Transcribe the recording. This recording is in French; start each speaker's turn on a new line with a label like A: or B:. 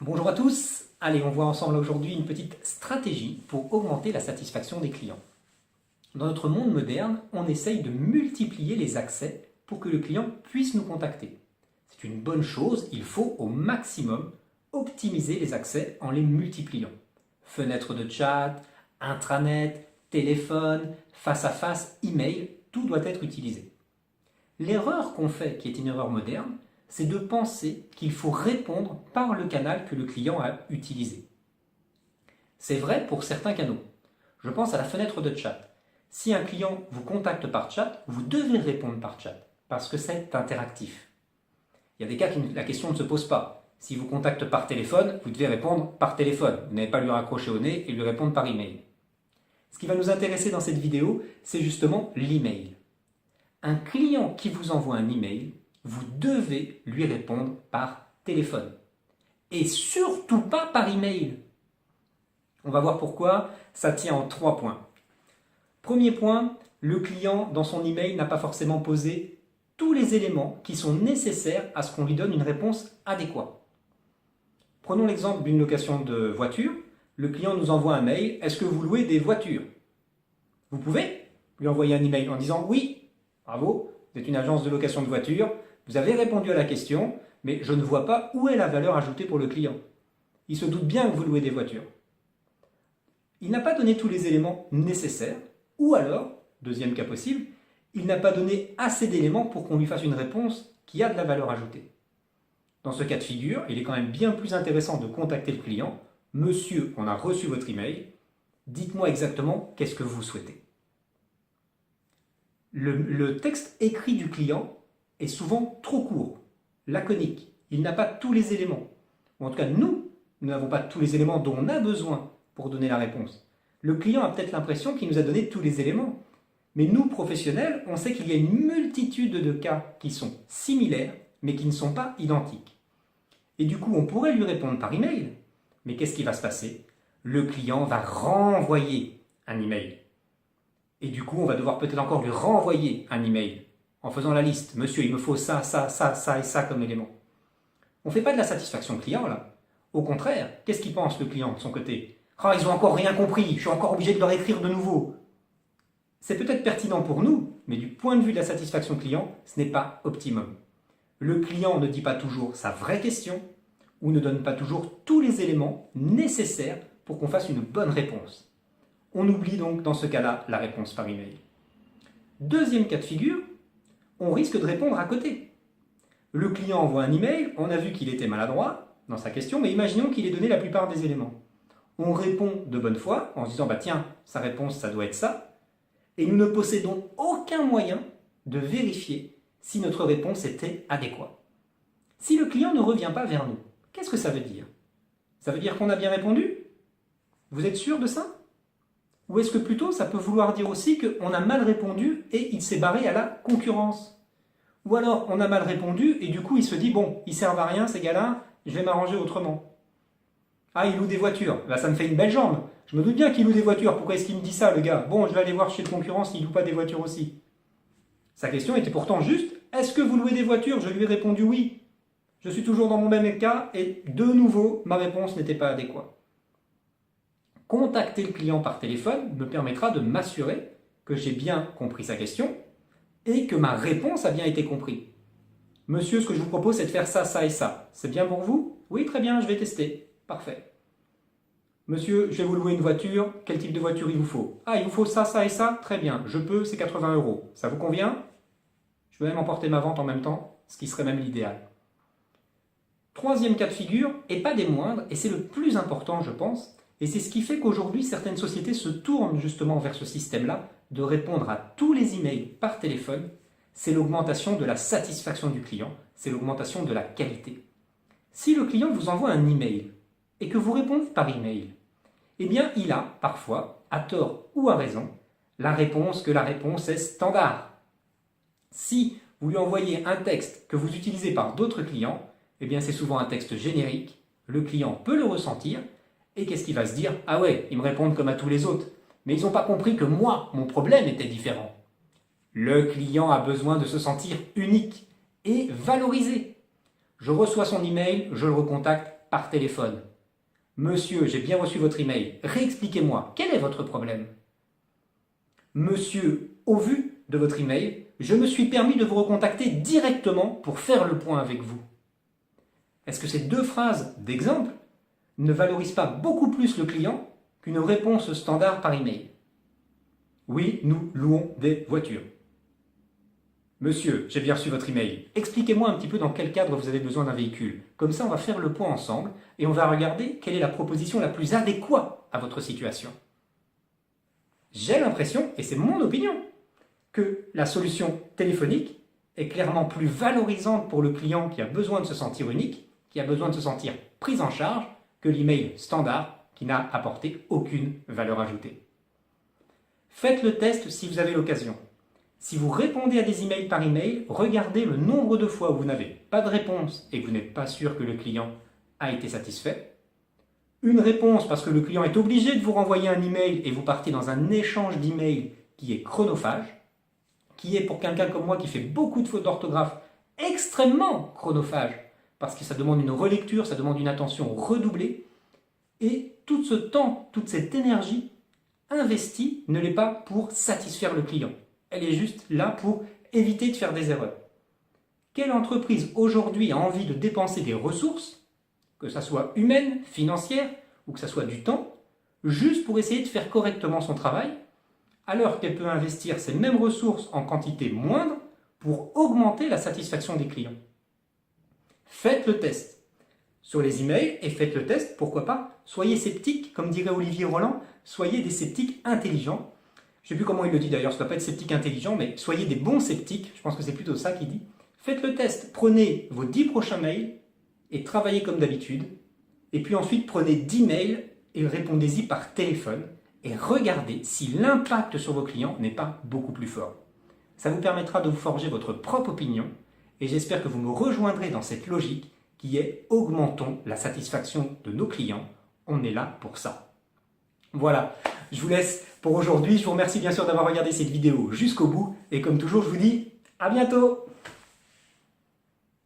A: Bonjour à tous, allez on voit ensemble aujourd'hui une petite stratégie pour augmenter la satisfaction des clients. Dans notre monde moderne, on essaye de multiplier les accès pour que le client puisse nous contacter. C'est une bonne chose, il faut au maximum optimiser les accès en les multipliant. Fenêtre de chat, intranet, téléphone, face à face, email, tout doit être utilisé. L'erreur qu'on fait, qui est une erreur moderne, c'est de penser qu'il faut répondre par le canal que le client a utilisé. C'est vrai pour certains canaux. Je pense à la fenêtre de chat. Si un client vous contacte par chat, vous devez répondre par chat, parce que c'est interactif. Il y a des cas où la question ne se pose pas. Si vous contacte par téléphone, vous devez répondre par téléphone. Vous n'avez pas à lui raccrocher au nez et lui répondre par email. Ce qui va nous intéresser dans cette vidéo, c'est justement l'email. Un client qui vous envoie un email, vous devez lui répondre par téléphone. Et surtout pas par email. On va voir pourquoi, ça tient en 3 points. Premier point, le client dans son email n'a pas forcément posé tous les éléments qui sont nécessaires à ce qu'on lui donne une réponse adéquate. Prenons l'exemple d'une location de voiture. Le client nous envoie un mail, est-ce que vous louez des voitures? Vous pouvez lui envoyer un email en disant oui, bravo, vous êtes une agence de location de voitures, vous avez répondu à la question, mais je ne vois pas où est la valeur ajoutée pour le client. Il se doute bien que vous louez des voitures. Il n'a pas donné tous les éléments nécessaires, ou alors, deuxième cas possible, il n'a pas donné assez d'éléments pour qu'on lui fasse une réponse qui a de la valeur ajoutée. Dans ce cas de figure, il est quand même bien plus intéressant de contacter le client. Monsieur, on a reçu votre email, dites-moi exactement qu'est-ce que vous souhaitez. Le texte écrit du client est souvent trop court, laconique. Il n'a pas tous les éléments. Ou en tout cas, nous n'avons pas tous les éléments dont on a besoin pour donner la réponse. Le client a peut-être l'impression qu'il nous a donné tous les éléments. Mais nous, professionnels, on sait qu'il y a une multitude de cas qui sont similaires, mais qui ne sont pas identiques. Et du coup, on pourrait lui répondre par email. Mais qu'est-ce qui va se passer? Le client va renvoyer un email. Et du coup, on va devoir peut-être encore lui renvoyer un email en faisant la liste. Monsieur, il me faut ça, ça, ça, ça et ça comme élément. On ne fait pas de la satisfaction client là. Au contraire, qu'est-ce qu'il pense le client de son côté? Ah, ils n'ont encore rien compris, je suis encore obligé de leur écrire de nouveau. C'est peut-être pertinent pour nous, mais du point de vue de la satisfaction client, ce n'est pas optimum. Le client ne dit pas toujours sa vraie question ou ne donne pas toujours tous les éléments nécessaires pour qu'on fasse une bonne réponse. On oublie donc dans ce cas-là la réponse par email. Deuxième cas de figure, on risque de répondre à côté. Le client envoie un email, on a vu qu'il était maladroit dans sa question, mais imaginons qu'il ait donné la plupart des éléments. On répond de bonne foi en se disant tiens, sa réponse ça doit être ça, et nous ne possédons aucun moyen de vérifier si notre réponse était adéquate. Si le client ne revient pas vers nous, qu'est-ce que ça veut dire? Ça veut dire qu'on a bien répondu? Vous êtes sûr de ça? Ou est-ce que plutôt ça peut vouloir dire aussi qu'on a mal répondu et il s'est barré à la concurrence? Ou alors on a mal répondu et du coup il se dit bon, ils servent à rien ces gars-là, je vais m'arranger autrement. Ah, il loue des voitures, là ça me fait une belle jambe. Je me doute bien qu'il loue des voitures, pourquoi est-ce qu'il me dit ça le gars? Bon, je vais aller voir chez le concurrent s'il loue pas des voitures aussi. Sa question était pourtant juste, est-ce que vous louez des voitures? Je lui ai répondu oui. Je suis toujours dans mon même cas et de nouveau, ma réponse n'était pas adéquate. Contacter le client par téléphone me permettra de m'assurer que j'ai bien compris sa question et que ma réponse a bien été comprise. Monsieur, ce que je vous propose, c'est de faire ça, ça et ça. C'est bien pour vous? Oui, très bien, je vais tester. Parfait. Monsieur, je vais vous louer une voiture. Quel type de voiture il vous faut? Ah, il vous faut ça, ça et ça? Très bien, je peux, c'est 80 €. Ça vous convient? Je peux même emporter ma vente en même temps, ce qui serait même l'idéal. Troisième cas de figure, et pas des moindres, et c'est le plus important, je pense, et c'est ce qui fait qu'aujourd'hui, certaines sociétés se tournent justement vers ce système-là, de répondre à tous les emails par téléphone, c'est l'augmentation de la satisfaction du client, c'est l'augmentation de la qualité. Si le client vous envoie un email et que vous répondez par email, eh bien il a parfois, à tort ou à raison, la réponse est standard. Si vous lui envoyez un texte que vous utilisez par d'autres clients, eh bien c'est souvent un texte générique, le client peut le ressentir, et qu'est-ce qu'il va se dire? Ah ouais, ils me répondent comme à tous les autres, mais ils n'ont pas compris que moi, mon problème était différent. Le client a besoin de se sentir unique et valorisé. Je reçois son email, je le recontacte par téléphone. Monsieur, j'ai bien reçu votre email. Réexpliquez-moi, quel est votre problème? Monsieur, au vu de votre email, je me suis permis de vous recontacter directement pour faire le point avec vous. Est-ce que ces deux phrases d'exemple ne valorisent pas beaucoup plus le client qu'une réponse standard par email? Oui, nous louons des voitures. Monsieur, j'ai bien reçu votre email. Expliquez-moi un petit peu dans quel cadre vous avez besoin d'un véhicule. Comme ça, on va faire le point ensemble et on va regarder quelle est la proposition la plus adéquate à votre situation. J'ai l'impression, et c'est mon opinion, que la solution téléphonique est clairement plus valorisante pour le client qui a besoin de se sentir unique, qui a besoin de se sentir pris en charge, que l'email standard qui n'a apporté aucune valeur ajoutée. Faites le test si vous avez l'occasion. Si vous répondez à des emails par email, regardez le nombre de fois où vous n'avez pas de réponse et que vous n'êtes pas sûr que le client a été satisfait. Une réponse parce que le client est obligé de vous renvoyer un email et vous partez dans un échange d'emails qui est chronophage, qui est pour quelqu'un comme moi qui fait beaucoup de fautes d'orthographe extrêmement chronophage parce que ça demande une relecture, ça demande une attention redoublée et tout ce temps, toute cette énergie investie ne l'est pas pour satisfaire le client. Elle est juste là pour éviter de faire des erreurs. Quelle entreprise aujourd'hui a envie de dépenser des ressources, que ce soit humaines, financières ou que ce soit du temps, juste pour essayer de faire correctement son travail, alors qu'elle peut investir ces mêmes ressources en quantité moindre pour augmenter la satisfaction des clients? Faites le test sur les emails et faites le test, pourquoi pas, soyez sceptiques, comme dirait Olivier Roland, soyez des sceptiques intelligents. Je ne sais plus comment il le dit d'ailleurs, ça ne doit pas être sceptique intelligent, mais soyez des bons sceptiques, je pense que c'est plutôt ça qu'il dit. Faites le test, prenez vos 10 prochains mails et travaillez comme d'habitude. Et puis ensuite, prenez 10 mails et répondez-y par téléphone et regardez si l'impact sur vos clients n'est pas beaucoup plus fort. Ça vous permettra de vous forger votre propre opinion et j'espère que vous me rejoindrez dans cette logique qui est augmentons la satisfaction de nos clients. On est là pour ça. Voilà, je vous laisse pour aujourd'hui. Je vous remercie bien sûr d'avoir regardé cette vidéo jusqu'au bout. Et comme toujours, je vous dis à bientôt!